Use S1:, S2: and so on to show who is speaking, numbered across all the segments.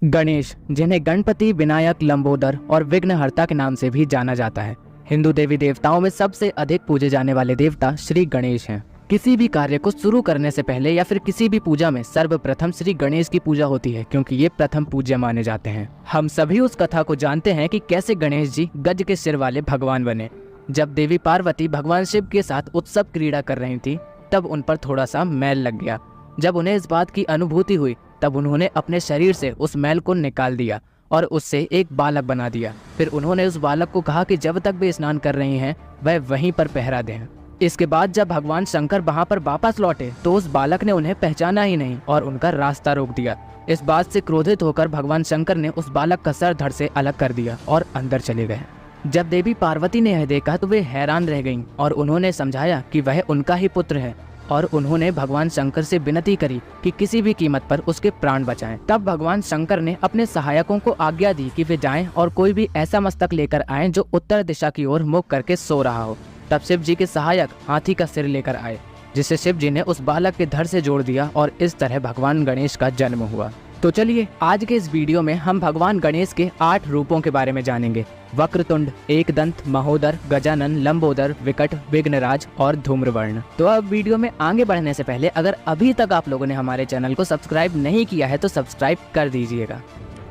S1: गणेश, जिन्हें गणपति, विनायक, लंबोदर और विघ्नहर्ता के नाम से भी जाना जाता है, हिंदू देवी देवताओं में सबसे अधिक पूजे जाने वाले देवता श्री गणेश हैं। किसी भी कार्य को शुरू करने से पहले या फिर किसी भी पूजा में सर्वप्रथम श्री गणेश की पूजा होती है, क्योंकि ये प्रथम पूज्य माने जाते हैं। हम सभी उस कथा को जानते हैं कि कैसे गणेश जी गज के सिर वाले भगवान बने। जब देवी पार्वती भगवान शिव के साथ उत्सव क्रीड़ा कर रही थी, तब उन पर थोड़ा सा मैल लग गया। जब उन्हें इस बात की अनुभूति हुई, तब उन्होंने अपने शरीर से उस मैल को निकाल दिया और उससे एक बालक बना दिया। फिर उन्होंने उस बालक को कहा कि जब तक वे स्नान कर रही हैं, वह वहीं पर पहरा दें। इसके बाद जब भगवान शंकर वहां पर वापस लौटे, तो उस बालक ने उन्हें पहचाना ही नहीं और उनका रास्ता रोक दिया। इस बात से क्रोधित होकर भगवान शंकर ने उस बालक का सर धड़ से अलग कर दिया और अंदर चले गए। जब देवी पार्वती ने यह देखा तो वे हैरान रह गईं और उन्होंने समझाया कि वह उनका ही पुत्र है, और उन्होंने भगवान शंकर से विनती करी कि किसी भी कीमत पर उसके प्राण बचाएं। तब भगवान शंकर ने अपने सहायकों को आज्ञा दी कि वे जाएं और कोई भी ऐसा मस्तक लेकर आएं जो उत्तर दिशा की ओर मुख करके सो रहा हो। तब शिव जी के सहायक हाथी का सिर लेकर आए, जिसे शिव जी ने उस बालक के धड़ से जोड़ दिया और इस तरह भगवान गणेश का जन्म हुआ। तो चलिए आज के इस वीडियो में हम भगवान गणेश के 8 रूपों के बारे में जानेंगे। वक्रतुंड, एकदंत, महोदर, गजानन, लंबोदर, विकट, विघ्नराज और धूम्रवर्ण। तो अब वीडियो में आगे बढ़ने से पहले अगर अभी तक आप लोगों ने हमारे चैनल को सब्सक्राइब नहीं किया है तो सब्सक्राइब कर दीजिएगा।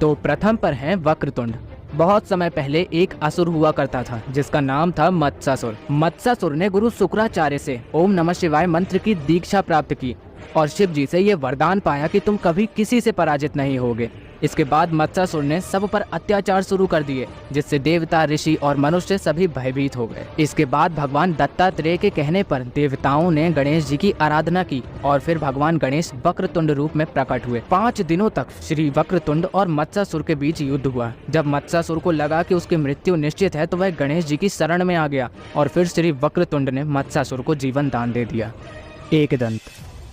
S1: तो प्रथम पर है वक्रतुंड। बहुत समय पहले एक असुर हुआ करता था जिसका नाम था मत्स्यासुर। मत्स्यासुर ने गुरु शुक्राचार्य से ओम नमः शिवाय मंत्र की दीक्षा प्राप्त की और शिव जी से ये वरदान पाया कि तुम कभी किसी से पराजित नहीं होगे। इसके बाद मत्स्यासुर ने सब पर अत्याचार शुरू कर दिए, जिससे देवता, ऋषि और मनुष्य सभी भयभीत हो गए। इसके बाद भगवान दत्तात्रेय के कहने पर देवताओं ने गणेश जी की आराधना की और फिर भगवान गणेश वक्रतुंड रूप में प्रकट हुए। 5 दिनों तक श्री वक्रतुंड और मत्स्यासुर के बीच युद्ध हुआ। जब मत्स्यासुर को लगा कि उसकी मृत्यु निश्चित है, तो वह गणेश जी की शरण में आ गया और फिर श्री वक्रतुंड ने मत्स्यासुर को जीवन दान दे दिया। एकदंत।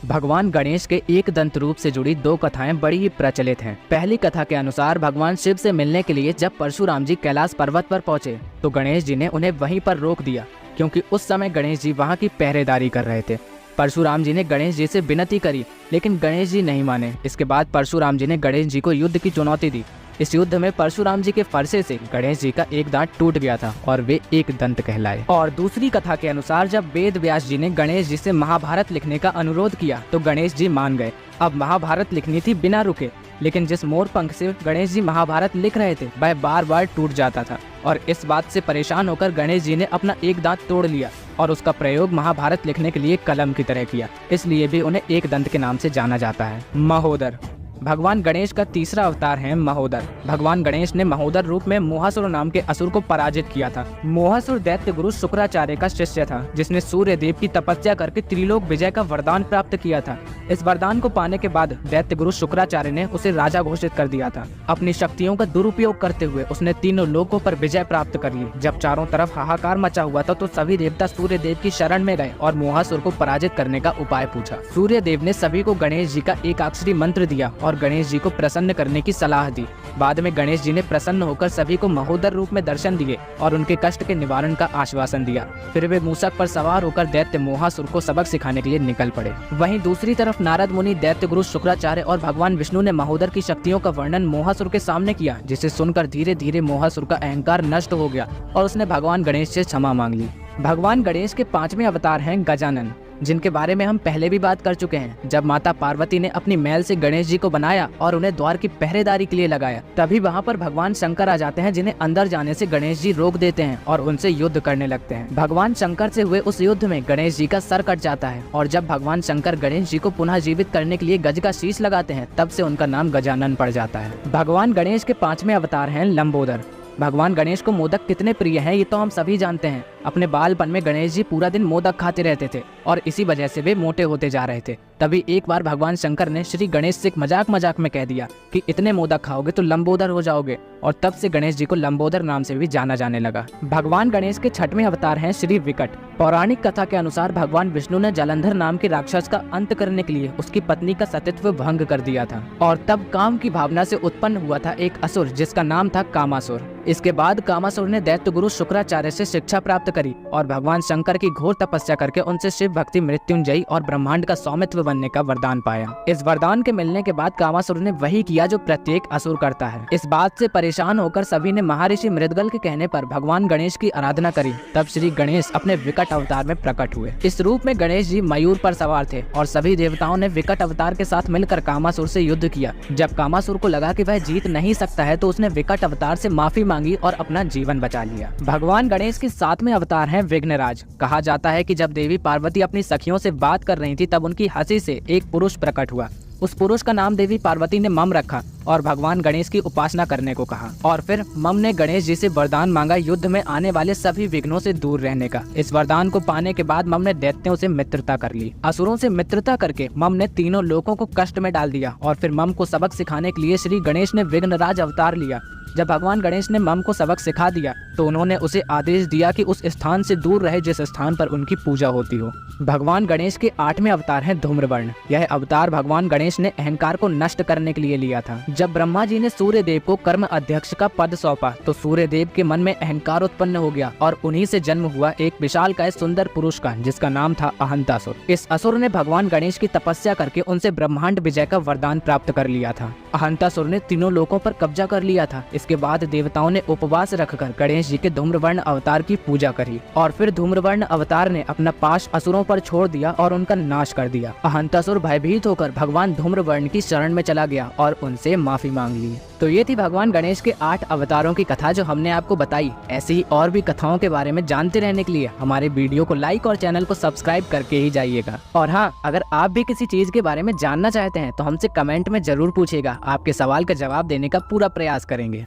S1: भगवान गणेश के एक दंत रूप से जुड़ी 2 कथाएं बड़ी ही प्रचलित हैं। पहली कथा के अनुसार भगवान शिव से मिलने के लिए जब परशुराम जी कैलाश पर्वत पर पहुंचे, तो गणेश जी ने उन्हें वहीं पर रोक दिया, क्योंकि उस समय गणेश जी वहां की पहरेदारी कर रहे थे। परशुराम जी ने गणेश जी से विनती करी, लेकिन गणेश जी नहीं माने। इसके बाद परशुराम जी ने गणेश जी को युद्ध की चुनौती दी। इस युद्ध में परशुराम जी के फरसे से गणेश जी का एक दांत टूट गया था और वे एक दंत कहलाए। और दूसरी कथा के अनुसार जब वेद व्यास जी ने गणेश जी से महाभारत लिखने का अनुरोध किया, तो गणेश जी मान गए। अब महाभारत लिखनी थी बिना रुके, लेकिन जिस मोर पंख से गणेश जी महाभारत लिख रहे थे, वह बार बार टूट जाता था और इस बात से परेशान होकर गणेश जी ने अपना एक दांत तोड़ लिया और उसका प्रयोग महाभारत लिखने के लिए कलम की तरह किया। इसलिए भी उन्हें एक दंत के नाम से जाना जाता है। महोदर। भगवान गणेश का तीसरा अवतार है महोदर। भगवान गणेश ने महोदर रूप में मोहासुर नाम के असुर को पराजित किया था। मोहासुर दैत्य गुरु शुक्राचार्य का शिष्य था, जिसने सूर्य देव की तपस्या करके त्रिलोक विजय का वरदान प्राप्त किया था। इस वरदान को पाने के बाद दैत्य गुरु शुक्राचार्य ने उसे राजा घोषित कर दिया था। अपनी शक्तियों का दुरुपयोग करते हुए उसने तीनों लोकों पर विजय प्राप्त कर ली। जब चारों तरफ हाहाकार मचा हुआ था, तो सभी देवता सूर्य देव की शरण में गए और मोहासुर को पराजित करने का उपाय पूछा। सूर्य देव ने सभी को गणेश जी का एकाक्षरी मंत्र दिया और गणेश जी को प्रसन्न करने की सलाह दी। बाद में गणेश जी ने प्रसन्न होकर सभी को महोदर रूप में दर्शन दिए और उनके कष्ट के निवारण का आश्वासन दिया। फिर वे मूषक पर सवार होकर दैत्य मोहासुर को सबक सिखाने के लिए निकल पड़े। वहीं दूसरी तरफ नारद मुनि, दैत्य गुरु शुक्राचार्य और भगवान विष्णु ने महोदर की शक्तियों का वर्णन मोहासुर के सामने किया, जिसे सुनकर धीरे धीरे मोहासुर का अहंकार नष्ट हो गया और उसने भगवान गणेश से क्षमा मांग ली। भगवान गणेश के 5वें अवतार हैं गजानन, जिनके बारे में हम पहले भी बात कर चुके हैं। जब माता पार्वती ने अपनी मैल से गणेश जी को बनाया और उन्हें द्वार की पहरेदारी के लिए लगाया, तभी वहां पर भगवान शंकर आ जाते हैं, जिन्हें अंदर जाने से गणेश जी रोक देते हैं और उनसे युद्ध करने लगते हैं। भगवान शंकर से हुए उस युद्ध में गणेश जी का सर कट जाता है और जब भगवान शंकर गणेश जी को पुनः जीवित करने के लिए गज का शीश लगाते हैं, तब से उनका नाम गजानन पड़ जाता है। भगवान गणेश के 5वें अवतार हैं लंबोदर। भगवान गणेश को मोदक कितने प्रिय हैं, ये तो हम सभी जानते हैं। अपने बालपन में गणेश जी पूरा दिन मोदक खाते रहते थे और इसी वजह से वे मोटे होते जा रहे थे। तभी एक बार भगवान शंकर ने श्री गणेश से मजाक मजाक में कह दिया कि इतने मोदक खाओगे तो लंबोदर हो जाओगे, और तब से गणेश जी को लंबोदर नाम से भी जाना जाने लगा। भगवान गणेश के 6वें अवतार हैं श्री विकट। पौराणिक कथा के अनुसार भगवान विष्णु ने जलंधर नाम के राक्षस का अंत करने के लिए उसकी पत्नी का सतीत्व भंग कर दिया था और तब काम की भावना से उत्पन्न हुआ था एक असुर, जिसका नाम था कामासुर। इसके बाद कामासुर ने दैत्य गुरु शुक्राचार्य से शिक्षा प्राप्त करी और भगवान शंकर की घोर तपस्या करके उनसे शिव भक्ति, मृत्युंजयी और ब्रह्मांड का स्वामित्व बनने का वरदान पाया। इस वरदान के मिलने के बाद कामासुर ने वही किया जो प्रत्येक असुर करता है। इस बात से परेशान होकर सभी ने महर्षि मृदगल के कहने पर भगवान गणेश की आराधना करी। तब श्री गणेश अपने विकट अवतार में प्रकट हुए। इस रूप में गणेश जी मयूर पर सवार थे और सभी देवताओं ने विकट अवतार के साथ मिलकर कामासुर से युद्ध किया। जब कामासुर को लगा कि वह जीत नहीं सकता है तो उसने विकट अवतार से माफी मांगी और अपना जीवन बचा लिया। भगवान गणेश के 7वें अवतार हैं विघ्नराज। कहा जाता है कि जब देवी पार्वती अपनी सखियों से बात कर रही थी तब उनकी हंसी से एक पुरुष प्रकट हुआ। उस पुरुष का नाम देवी पार्वती ने मम रखा और भगवान गणेश की उपासना करने को कहा। और फिर मम ने गणेश जी से वरदान मांगा युद्ध में आने वाले सभी विघ्नों से दूर रहने का। इस वरदान को पाने के बाद मम ने दैत्यों से मित्रता कर ली। असुरों से मित्रता करके मम ने तीनों लोगों को कष्ट में डाल दिया और फिर मम को सबक सिखाने के लिए श्री गणेश ने विघ्नराज अवतार लिया। जब भगवान गणेश ने मम को सबक सिखा दिया तो उन्होंने उसे आदेश दिया कि उस स्थान से दूर रहे जिस स्थान पर उनकी पूजा होती हो। भगवान गणेश के 8वें अवतार हैं धूम्रवर्ण। यह अवतार भगवान गणेश ने अहंकार को नष्ट करने के लिए लिया था। जब ब्रह्मा जी ने सूर्य देव को कर्म अध्यक्ष का पद सौंपा तो सूर्य देव के मन में अहंकार उत्पन्न हो गया और उन्हीं से जन्म हुआ एक विशालकाय सुंदर पुरुष का, जिसका नाम था अहंतासुर। इस असुर ने भगवान गणेश की तपस्या करके उनसे ब्रह्मांड विजय का वरदान प्राप्त कर लिया था। अहंतासुर ने तीनों लोकों पर कब्जा कर लिया था। इसके बाद देवताओं ने उपवास रखकर गणेश जी के धूम्रवर्ण अवतार की पूजा करी और फिर धूम्रवर्ण अवतार ने अपना पाश असुरों पर छोड़ दिया और उनका नाश कर दिया। अहंतासुर भयभीत होकर भगवान धूम्रवर्ण की शरण में चला गया और उनसे माफी मांग ली। तो ये थी भगवान गणेश के 8 अवतारों की कथा जो हमने आपको बताई। ऐसी ही और भी कथाओं के बारे में जानते रहने के लिए हमारे वीडियो को लाइक और चैनल को सब्सक्राइब करके ही जाइएगा। और हाँ, अगर आप भी किसी चीज के बारे में जानना चाहते हैं तो हमसे कमेंट में जरूर पूछिएगा। आपके सवाल का जवाब देने का पूरा प्रयास करेंगे।